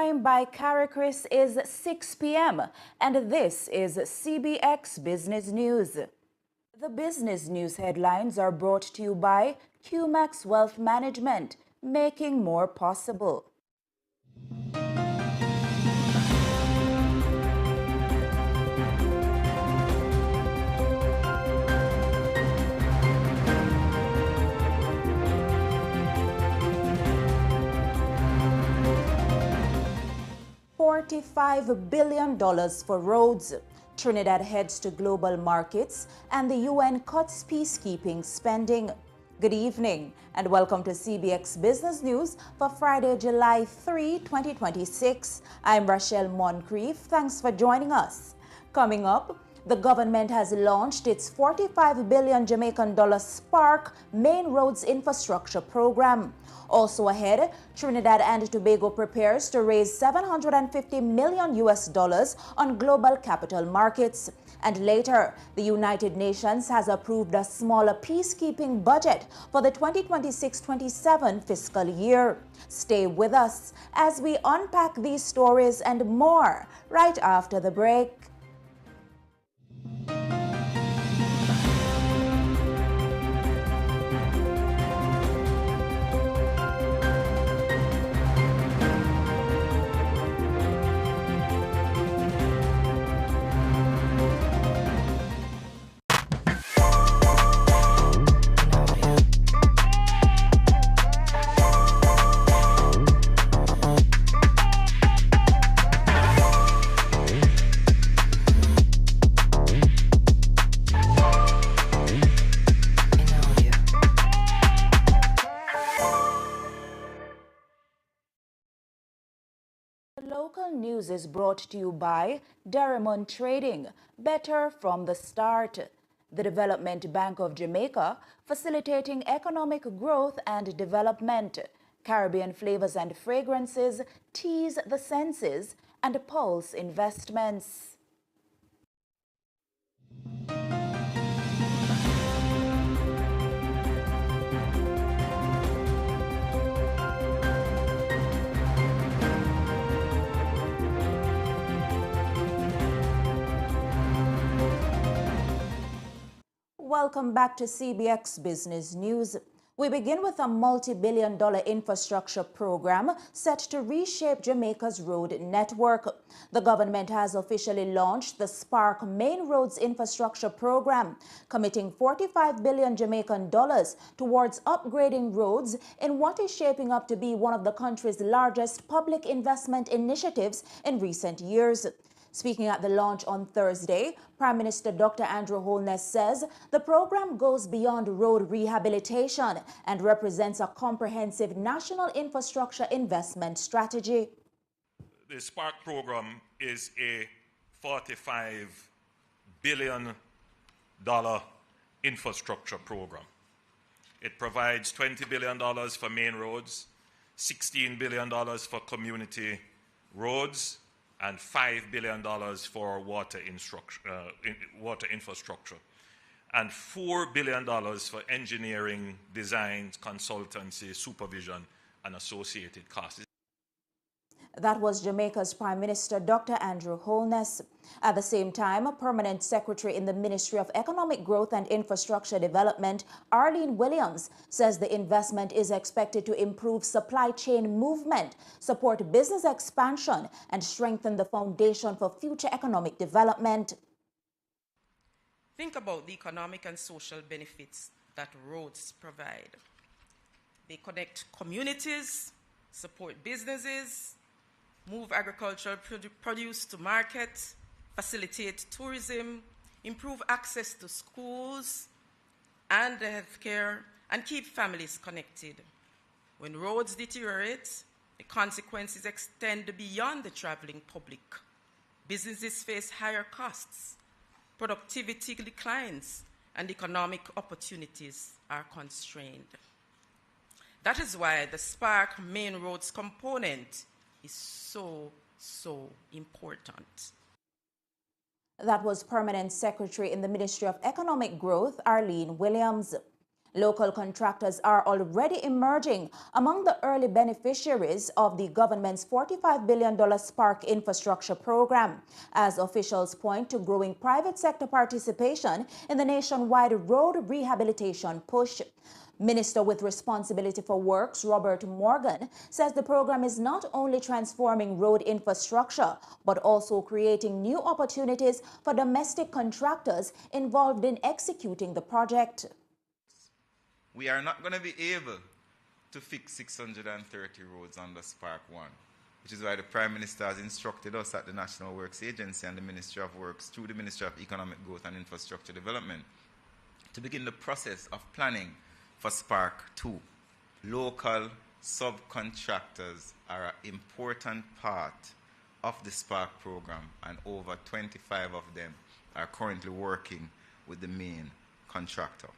time by Caracas is 6 p.m. and this is CBX Business News. The business news headlines are brought to you by QMax Wealth Management, making more possible. $45 billion for roads. Trinidad heads to global markets and the UN cuts peacekeeping spending. Good evening and welcome to CBX Business News for Friday, July 3, 2026. I'm Rashel Moncrieffe. Thanks for joining us. Coming up, the government has launched its $45 billion Jamaican dollar Spark Main Roads Infrastructure Program. Also ahead, Trinidad and Tobago prepares to raise $750 million on global capital markets. And later, the United Nations has approved a smaller peacekeeping budget for the 2026-27 fiscal year. Stay with us as we unpack these stories and more right after the break. Local news is brought to you by Derrimon Trading, better from the start. The Development Bank of Jamaica, facilitating economic growth and development. Caribbean Flavors and Fragrances, tease the senses, and Pulse Investments. Welcome back to CBX Business News. We begin with a multi-billion-dollar infrastructure program set to reshape Jamaica's road network. The government has officially launched the Spark Main Roads Infrastructure Program, committing $45 billion Jamaican dollars towards upgrading roads in what is shaping up to be one of the country's largest public investment initiatives in recent years. Speaking at the launch on Thursday, Prime Minister Dr. Andrew Holness says the program goes beyond road rehabilitation and represents a comprehensive national infrastructure investment strategy. The Spark program is a $45 billion infrastructure program. It provides $20 billion for main roads, $16 billion for community roads, and $5 billion for water infrastructure, and $4 billion for engineering, design, consultancy, supervision, and associated costs. That was Jamaica's Prime Minister, Dr. Andrew Holness. At the same time, a permanent secretary in the Ministry of Economic Growth and Infrastructure Development, Arlene Williams, says the investment is expected to improve supply chain movement, support business expansion, and strengthen the foundation for future economic development. Think about the economic and social benefits that roads provide. They connect communities, support businesses, move agricultural produce to market, facilitate tourism, improve access to schools and healthcare, and keep families connected. When roads deteriorate, the consequences extend beyond the traveling public. Businesses face higher costs, productivity declines, and economic opportunities are constrained. That is why the Spark Main Roads component is so important. That was Permanent Secretary in the Ministry of Economic Growth, Arlene Williams. Local contractors are already emerging among the early beneficiaries of the government's $45 billion Spark infrastructure program, as officials point to growing private sector participation in the nationwide road rehabilitation push. Minister with responsibility for works, Robert Morgan, says the program is not only transforming road infrastructure, but also creating new opportunities for domestic contractors involved in executing the project. We are not going to be able to fix 630 roads under Spark 1, which is why the Prime Minister has instructed us at the National Works Agency and the Ministry of Works through the Ministry of Economic Growth and Infrastructure Development to begin the process of planning for Spark 2. Local subcontractors are an important part of the Spark program, and over 25 of them are currently working with the main contractor.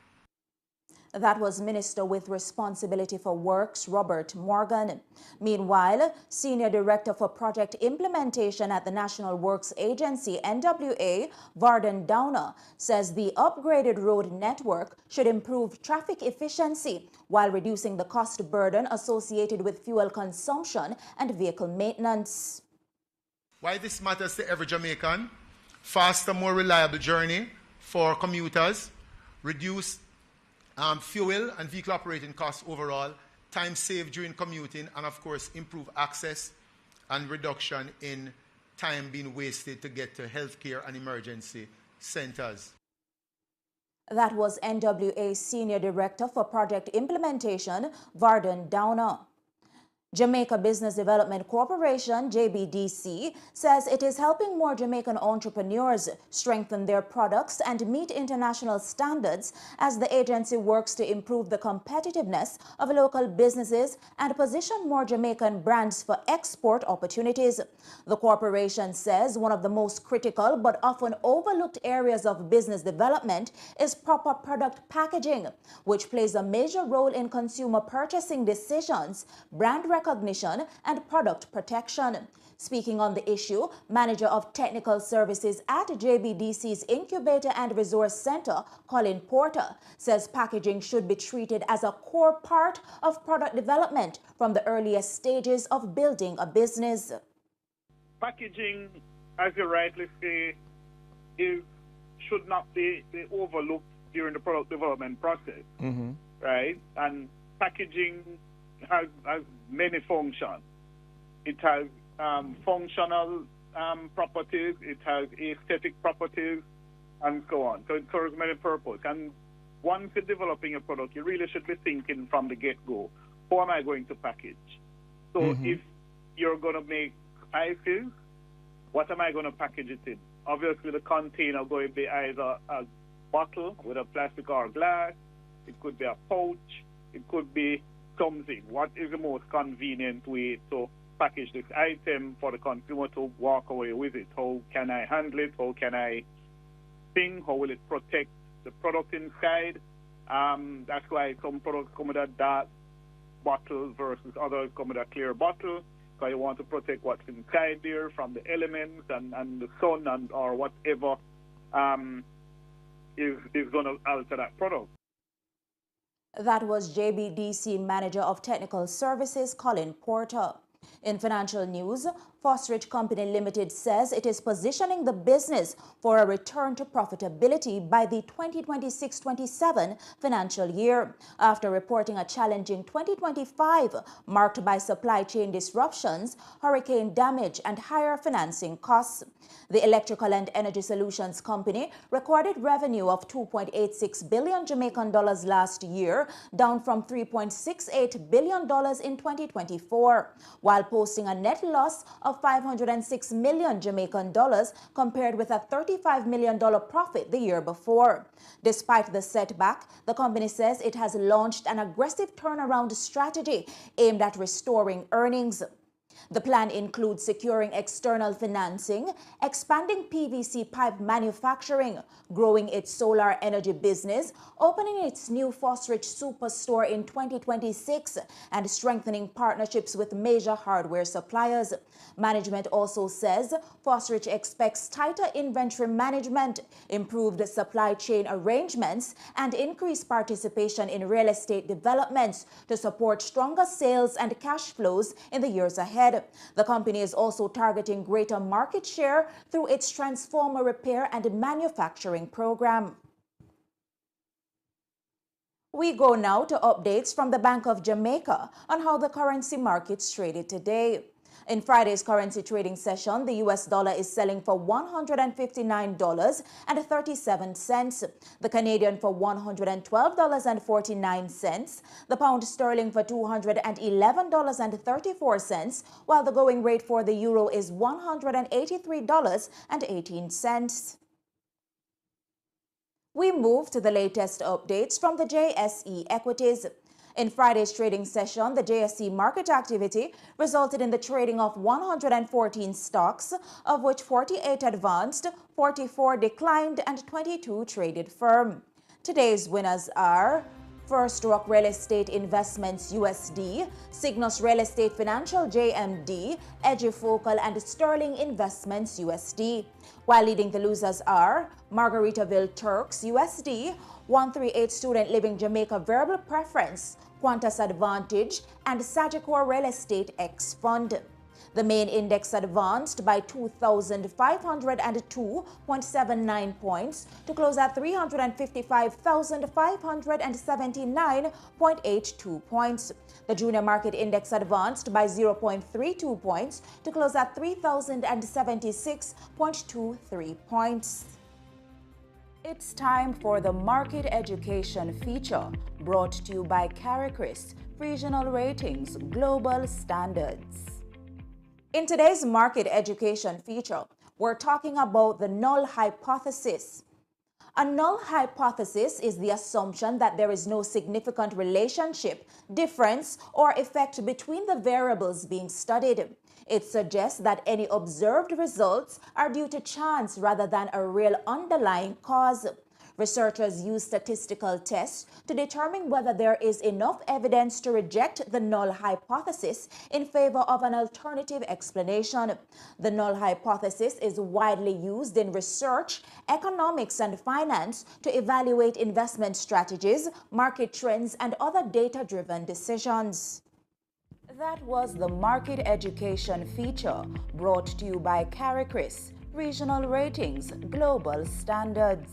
That was Minister with responsibility for works, Robert Morgan. Meanwhile, Senior Director for Project Implementation at the National Works Agency, NWA, Varden Downer, says the upgraded road network should improve traffic efficiency while reducing the cost burden associated with fuel consumption and vehicle maintenance. Why this matters to every Jamaican: faster, more reliable journey for commuters, reduce fuel and vehicle operating costs overall, time saved during commuting, and of course improve access and reduction in time being wasted to get to healthcare and emergency centers. That was NWA Senior Director for Project Implementation, Varden Downer. Jamaica Business Development Corporation, JBDC, says it is helping more Jamaican entrepreneurs strengthen their products and meet international standards as the agency works to improve the competitiveness of local businesses and position more Jamaican brands for export opportunities. The corporation says one of the most critical but often overlooked areas of business development is proper product packaging, which plays a major role in consumer purchasing decisions, brand recognition, and product protection. Speaking on the issue, Manager of Technical Services at JBDC's Incubator and Resource Center, Colin Porter, says packaging should be treated as a core part of product development from the earliest stages of building a business. Packaging, as you rightly say, should not be overlooked during the product development process, right? And packaging has many functions. It has functional properties, it has aesthetic properties, and so on. So it serves many purposes. And once you're developing a product, you really should be thinking from the get-go, how am I going to package? So if you're going to make ices, what am I going to package it in? Obviously, the container going to be either a bottle with a plastic or glass, it could be a pouch, it could be something. What is the most convenient way to package this item for the consumer to walk away with it? How can I handle it? How can I think? How will it protect the product inside? That's why some products come with a dark bottle versus others come with a clear bottle, because you want to protect what's inside there from the elements and the sun and or whatever is going to alter that product. That was JBDC Manager of Technical Services, Colin Porter. In financial news, Fosrich Company Limited says it is positioning the business for a return to profitability by the 2026-27 financial year, after reporting a challenging 2025 marked by supply chain disruptions, hurricane damage, and higher financing costs. The Electrical and Energy Solutions Company recorded revenue of 2.86 billion Jamaican dollars last year, down from 3.68 billion dollars in 2024, while posting a net loss of 506 million Jamaican dollars compared with a $35 million profit the year before. Despite the setback, the company says it has launched an aggressive turnaround strategy aimed at restoring earnings. The plan includes securing external financing, expanding PVC pipe manufacturing, growing its solar energy business, opening its new Fosrich superstore in 2026, and strengthening partnerships with major hardware suppliers. Management also says Fosrich expects tighter inventory management, improved supply chain arrangements, and increased participation in real estate developments to support stronger sales and cash flows in the years ahead. The company is also targeting greater market share through its transformer repair and manufacturing program. We go now to updates from the Bank of Jamaica on how the currency markets traded today. In Friday's currency trading session, the US dollar is selling for $159.37, the Canadian for $112.49, the pound sterling for $211.34, while the going rate for the euro is $183.18. We move to the latest updates from the JSE equities. In Friday's trading session, the JSE market activity resulted in the trading of 114 stocks, of which 48 advanced, 44 declined, and 22 traded firm. Today's winners are First Rock Real Estate Investments USD, Cygnus Real Estate Financial JMD, Edufocal, and Sterling Investments USD. While leading the losers are Margaritaville Turks USD, 138 Student Living Jamaica Variable Preference, Qantas Advantage, and Sagicor Real Estate X Fund. The main index advanced by 2,502.79 points to close at 355,579.82 points. The junior market index advanced by 0.32 points to close at 3,076.23 points. It's time for the Market Education feature, brought to you by CARICRIS, Regional Ratings, Global Standards. In today's Market Education feature, we're talking about the null hypothesis. A null hypothesis is the assumption that there is no significant relationship, difference, or effect between the variables being studied. It suggests that any observed results are due to chance rather than a real underlying cause. Researchers use statistical tests to determine whether there is enough evidence to reject the null hypothesis in favor of an alternative explanation. The null hypothesis is widely used in research, economics, and finance to evaluate investment strategies, market trends, and other data-driven decisions. That was the Market Education feature, brought to you by CARICRIS, Regional Ratings, Global Standards.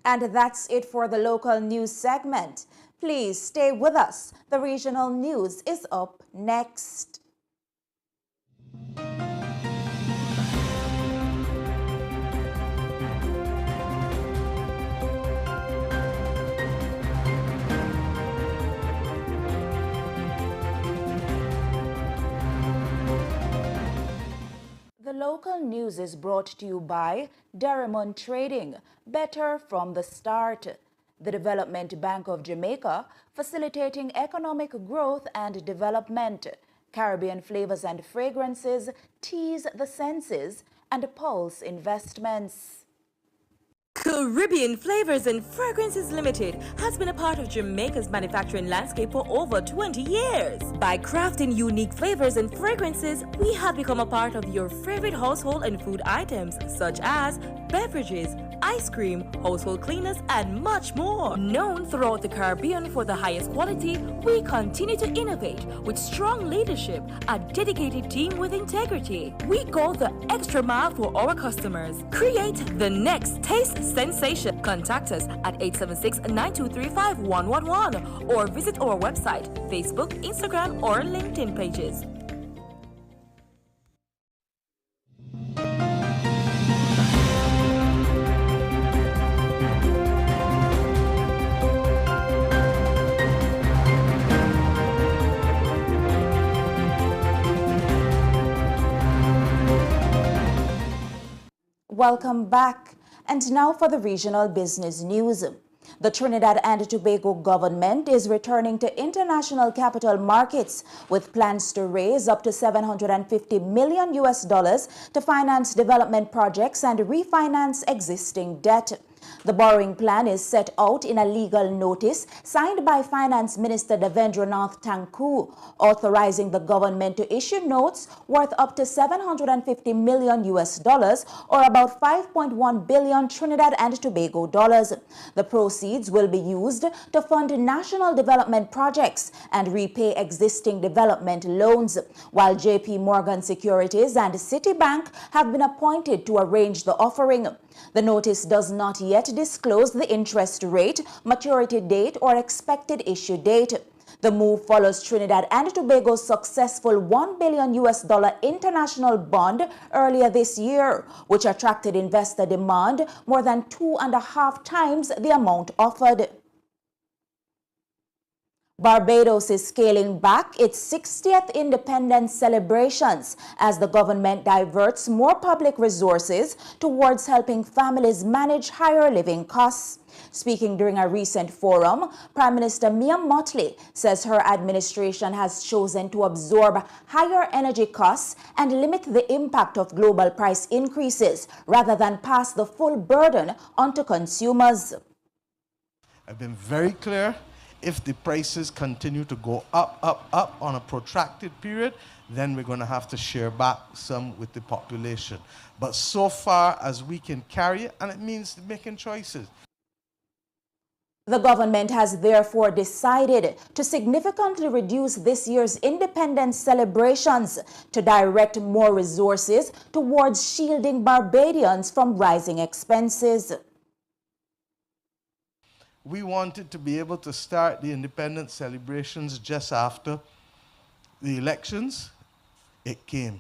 And that's it for the local news segment. Please stay with us. The regional news is up next. The local news is brought to you by Derrimon Trading, better from the start. The Development Bank of Jamaica, facilitating economic growth and development. Caribbean Flavors and Fragrances, tease the senses, and Pulse Investments. Caribbean Flavors and Fragrances Limited has been a part of Jamaica's manufacturing landscape for over 20 years. By crafting unique flavors and fragrances, we have become a part of your favorite household and food items, such as beverages, ice cream, household cleaners, and much more. Known throughout the Caribbean for the highest quality, we continue to innovate with strong leadership, a dedicated team with integrity. We go the extra mile for our customers. Create the next taste sensation. Contact us at 876-9235-111 or visit our website, Facebook, Instagram, or LinkedIn pages. Welcome back. And now for the regional business news. The Trinidad and Tobago government is returning to international capital markets with plans to raise up to $750 million to finance development projects and refinance existing debt. The borrowing plan is set out in a legal notice signed by Finance Minister Devendranath Tangku, authorizing the government to issue notes worth up to $750 million or about 5.1 billion Trinidad and Tobago dollars. The proceeds will be used to fund national development projects and repay existing development loans, while JP Morgan Securities and Citibank have been appointed to arrange the offering. The notice does not yet disclose the interest rate, maturity date, or expected issue date. The move follows Trinidad and Tobago's successful $1 billion international bond earlier this year, which attracted investor demand more than 2.5 times the amount offered. Barbados is scaling back its 60th independence celebrations as the government diverts more public resources towards helping families manage higher living costs. Speaking during a recent forum, Prime Minister Mia Mottley says her administration has chosen to absorb higher energy costs and limit the impact of global price increases rather than pass the full burden onto consumers. I've been very clear. If the prices continue to go up on a protracted period, then we're going to have to share back some with the population. But so far as we can carry it, and it means making choices. The government has therefore decided to significantly reduce this year's independence celebrations to direct more resources towards shielding Barbadians from rising expenses. We wanted to be able to start the independence celebrations just after the elections. It came.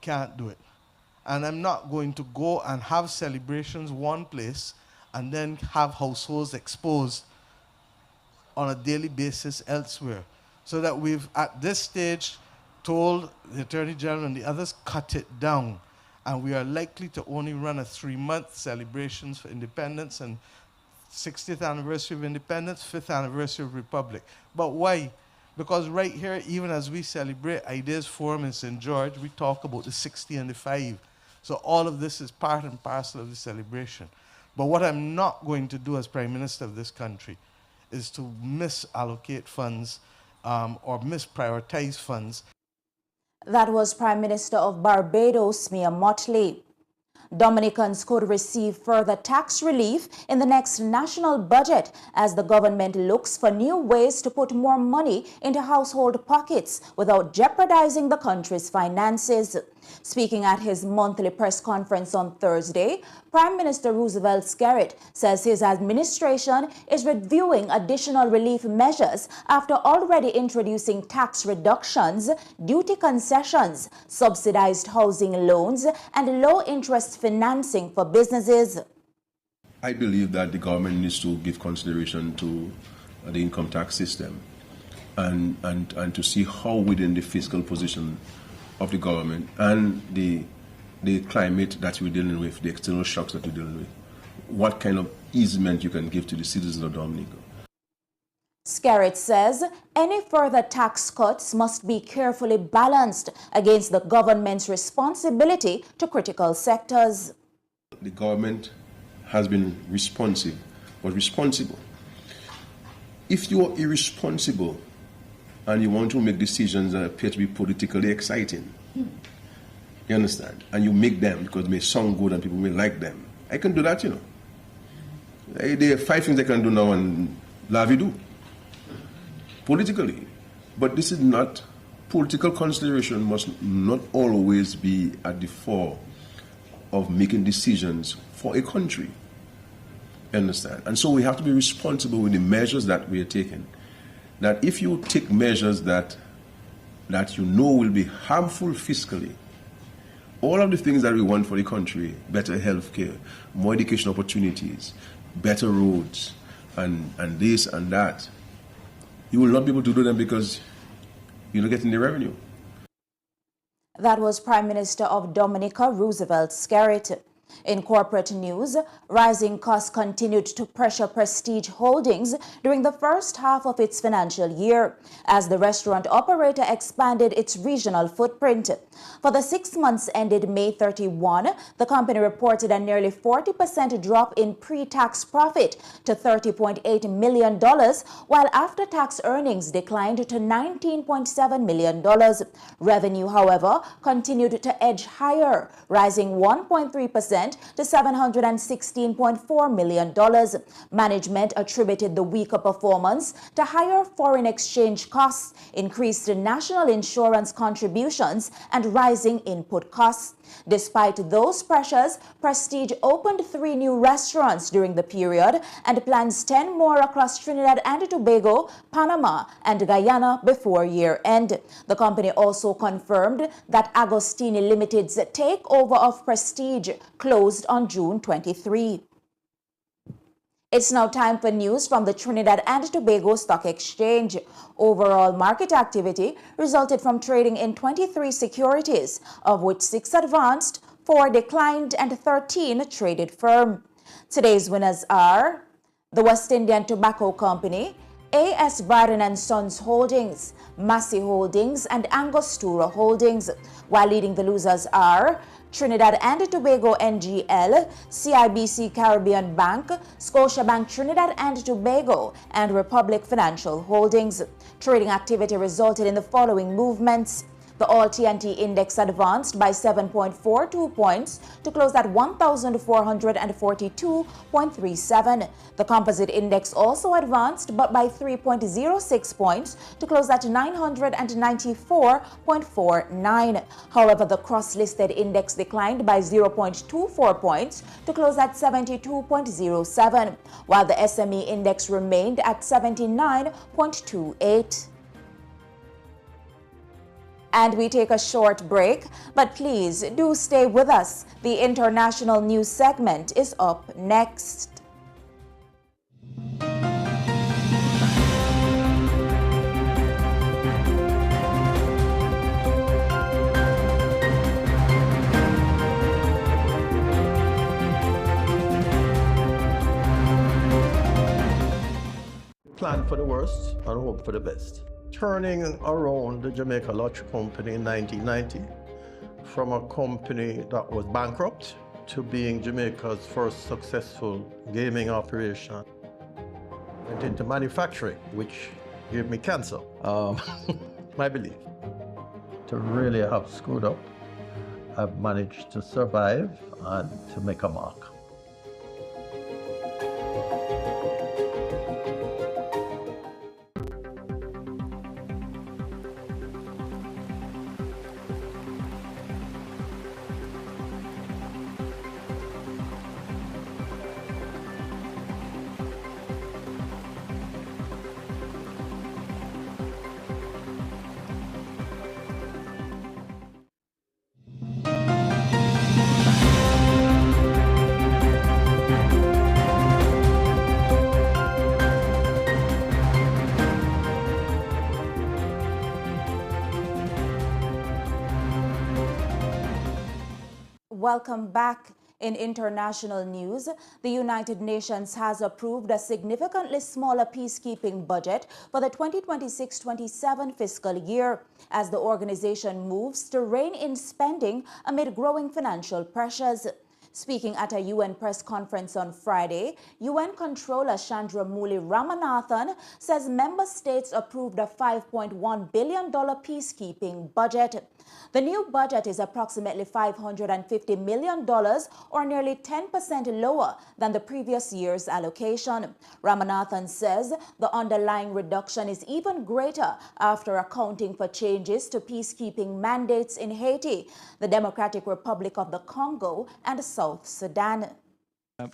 Can't do it. And I'm not going to go and have celebrations one place and then have households exposed on a daily basis elsewhere. So that we've, at this stage, told the Attorney General and the others, cut it down. And we are likely to only run a 3-month celebrations for independence and 60th anniversary of independence, 5th anniversary of republic. But why? Because right here, even as we celebrate Ideas Forum in St. George, we talk about the 60 and the 5. So all of this is part and parcel of the celebration. But what I'm not going to do as Prime Minister of this country is to misallocate funds or misprioritize funds. That was Prime Minister of Barbados, Mia Mottley. Dominicans could receive further tax relief in the next national budget as the government looks for new ways to put more money into household pockets without jeopardizing the country's finances. Speaking at his monthly press conference on Thursday, Prime Minister Roosevelt Skerrit says his administration is reviewing additional relief measures after already introducing tax reductions, duty concessions, subsidized housing loans, and low-interest financing for businesses. I believe that the government needs to give consideration to the income tax system and to see how within the fiscal position of the government and the climate that we're dealing with, the external shocks that we're dealing with, what kind of easement you can give to the citizens of Dominica. Skerrit says any further tax cuts must be carefully balanced against the government's responsibility to critical sectors. The government has been responsive, but responsible. If you are irresponsible and you want to make decisions that appear to be politically exciting, you understand? And you make them because they may sound good and people may like them. I can do that, you know. There are 5 things I can do now and la-vi-do. Politically. But this is not, political consideration must not always be at the fore of making decisions for a country. You understand? And so we have to be responsible with the measures that we are taking. That if you take measures that you know will be harmful fiscally, all of the things that we want for the country, better health care, more education opportunities, better roads, and this and that, you will not be able to do them because you're not getting the revenue. That was Prime Minister of Dominica, Roosevelt Skerrit. In corporate news, rising costs continued to pressure Prestige Holdings during the first half of its financial year as the restaurant operator expanded its regional footprint. For the 6 months ended May 31, the company reported a nearly 40% drop in pre-tax profit to $30.8 million, while after-tax earnings declined to $19.7 million. Revenue, however, continued to edge higher, rising 1.3% to $716.4 million. Management attributed the weaker performance to higher foreign exchange costs, increased national insurance contributions, and rising input costs. Despite those pressures, Prestige opened 3 new restaurants during the period and plans 10 more across Trinidad and Tobago, Panama, and Guyana before year-end. The company also confirmed that Agostini Limited's takeover of Prestige closed on June 23. It's now time for news from the Trinidad and Tobago Stock Exchange. Overall market activity resulted from trading in 23 securities, of which 6 advanced, 4 declined, and 13 traded firm. Today's winners are the West Indian Tobacco Company, A.S. Biden & Sons Holdings, Massey Holdings, and Angostura Holdings, while leading the losers are Trinidad and Tobago NGL, CIBC Caribbean Bank, Scotiabank Trinidad and Tobago, and Republic Financial Holdings. Trading activity resulted in the following movements. The All-TNT Index advanced by 7.42 points to close at 1,442.37. The Composite Index also advanced but by 3.06 points to close at 994.49. However, the Cross-Listed Index declined by 0.24 points to close at 72.07, while the SME Index remained at 79.28. And we take a short break, but please do stay with us. The international news segment is up next. Plan for the worst and hope for the best. Turning around the Jamaica Lottery Company in 1990 from a company that was bankrupt to being Jamaica's first successful gaming operation. Went into manufacturing, which gave me cancer. My belief. To really have screwed up, I've managed to survive and to make a mark. Welcome back. In international news, the United Nations has approved a significantly smaller peacekeeping budget for the 2026-27 fiscal year as the organization moves to rein in spending amid growing financial pressures. Speaking at a UN press conference on Friday, UN Controller Chandramouli Ramanathan says member states approved a $5.1 billion peacekeeping budget. The new budget is approximately $550 million, or nearly 10% lower than the previous year's allocation. Ramanathan says the underlying reduction is even greater after accounting for changes to peacekeeping mandates in Haiti, the Democratic Republic of the Congo, and South Sudan.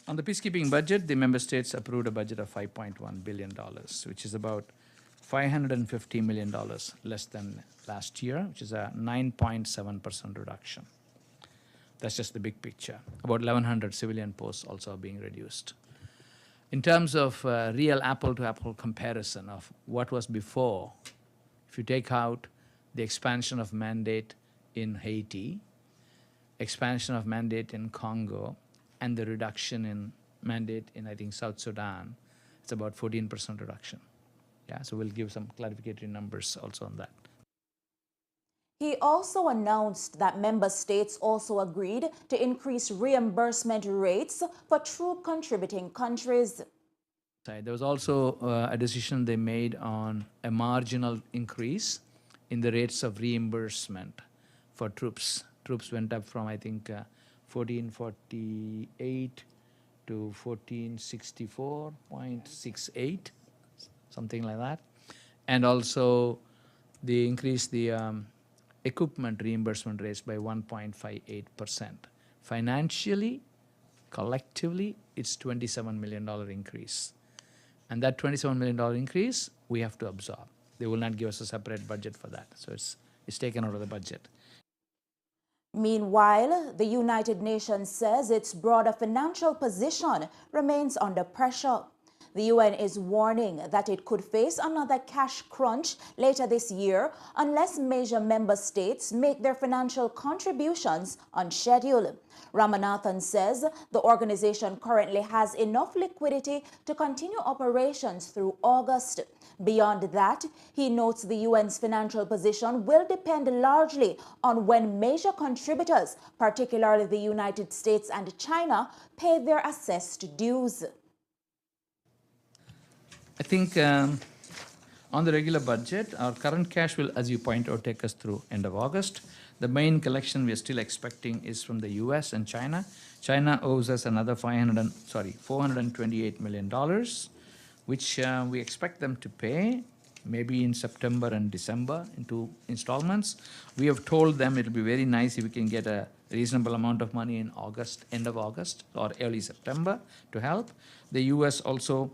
On the peacekeeping budget, the member states approved a budget of $5.1 billion, which is about $550 million less than last year, which is a 9.7% reduction. That's just the big picture. About 1,100 civilian posts also are being reduced. In terms of real apple-to-apple comparison of what was before, if you take out the expansion of mandate in Haiti, expansion of mandate in Congo, and the reduction in mandate in, I think, South Sudan, it's about 14% reduction. Yeah, so we'll give some clarificatory numbers also on that. He also announced that member states also agreed to increase reimbursement rates for troop contributing countries. There was also a decision they made on a marginal increase in the rates of reimbursement for troops. Troops went up from, I think, 1448 to 1464.68, something like that. And also they increased the equipment reimbursement rates by 1.58%. Financially, collectively, it's $27 million increase. And that $27 million increase, we have to absorb. They will not give us a separate budget for that. So it's taken out of the budget. Meanwhile, the United Nations says its broader financial position remains under pressure. The UN is warning that it could face another cash crunch later this year unless major member states make their financial contributions on schedule. Ramanathan says the organization currently has enough liquidity to continue operations through August. Beyond that, he notes the UN's financial position will depend largely on when major contributors, particularly the United States and China, pay their assessed dues. I think on the regular budget, our current cash will, as you point out, take us through end of August. The main collection we are still expecting is from the US and China. China owes us another $428 million, which we expect them to pay maybe in September and December in 2 installments. We have told them it'll be very nice if we can get a reasonable amount of money in August, end of August or early September to help. The US also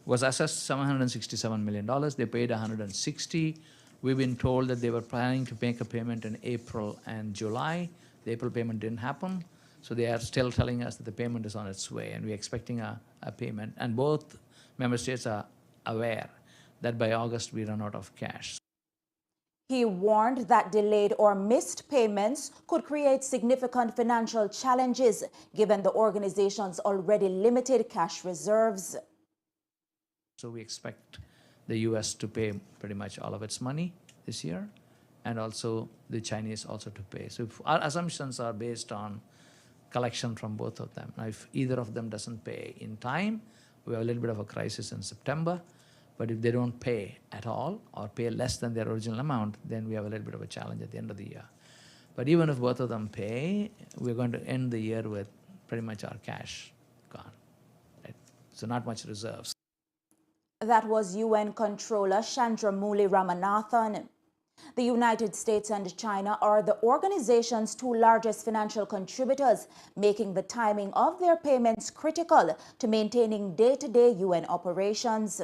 was assessed $767 million. They paid $160. We've been told that they were planning to make a payment in April and July. The April payment didn't happen. So they are still telling us that the payment is on its way, and we're expecting a payment. And both member states are aware that by August we run out of cash. He warned that delayed or missed payments could create significant financial challenges given the organization's already limited cash reserves. So we expect the US to pay pretty much all of its money this year, and also the Chinese also to pay. So if our assumptions are based on collection from both of them. Now, if either of them doesn't pay in time, we have a little bit of a crisis in September. But if they don't pay at all or pay less than their original amount, then we have a little bit of a challenge at the end of the year. But even if both of them pay, we're going to end the year with pretty much our cash gone. Right? So not much reserves. That was UN Controller Chandramouli Ramanathan. The United States and China are the organization's 2 largest financial contributors, making the timing of their payments critical to maintaining day-to-day UN operations.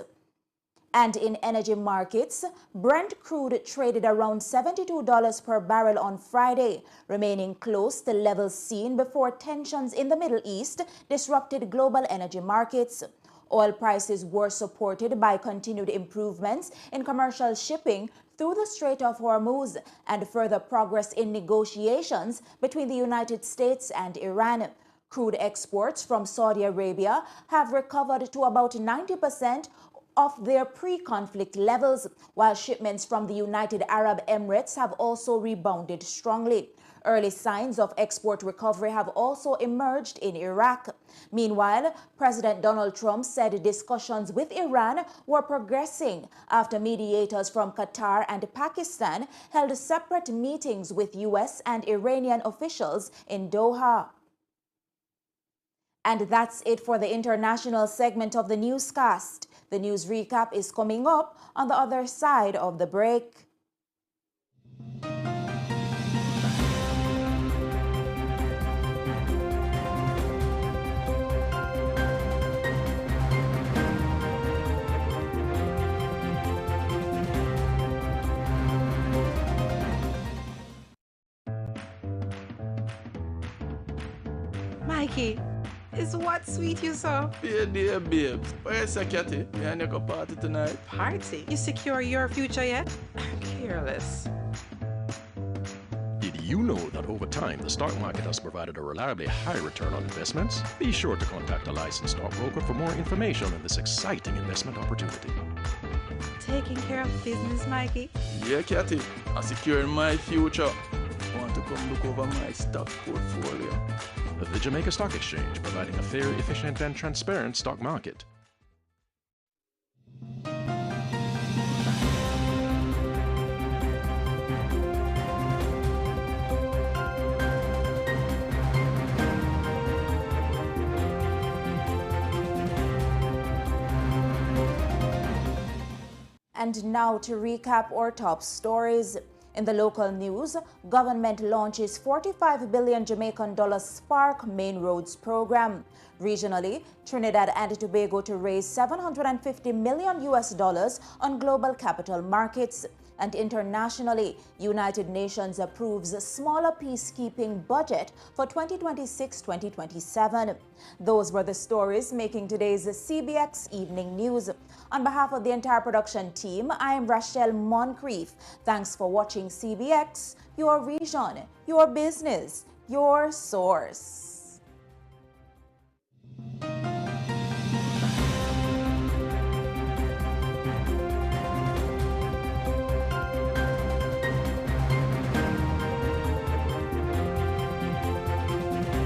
And in energy markets, Brent crude traded around $72 per barrel on Friday, remaining close to levels seen before tensions in the Middle East disrupted global energy markets. Oil prices were supported by continued improvements in commercial shipping through the Strait of Hormuz and further progress in negotiations between the United States and Iran. Crude exports from Saudi Arabia have recovered to about 90% of their pre-conflict levels, while shipments from the United Arab Emirates have also rebounded strongly. Early signs of export recovery have also emerged in Iraq. Meanwhile, President Donald Trump said discussions with Iran were progressing after mediators from Qatar and Pakistan held separate meetings with U.S. and Iranian officials in Doha. And that's it for the international segment of the newscast. The news recap is coming up on the other side of the break. Mikey, is what sweet you saw? Yeah, dear babes. Where's the catty? Me and you go party tonight. Party? You secure your future yet? Careless. Did you know that over time the stock market has provided a reliably high return on investments? Be sure to contact a licensed stockbroker for more information on this exciting investment opportunity. Taking care of business, Mikey? Yeah, Cathy. I'm securing my future. Want to come look over my stock portfolio? The Jamaica Stock Exchange, providing a fair, efficient, and transparent stock market. And now to recap our top stories. In the local news, government launches 45 billion Jamaican dollar Spark Main Roads program. Regionally, Trinidad and Tobago to raise $750 million on global capital markets. And internationally, United Nations approves a smaller peacekeeping budget for 2026-2027. Those were the stories making today's CBX Evening News. On behalf of the entire production team, I am Rashel Moncrieffe. Thanks for watching CBX, your region, your business, your source.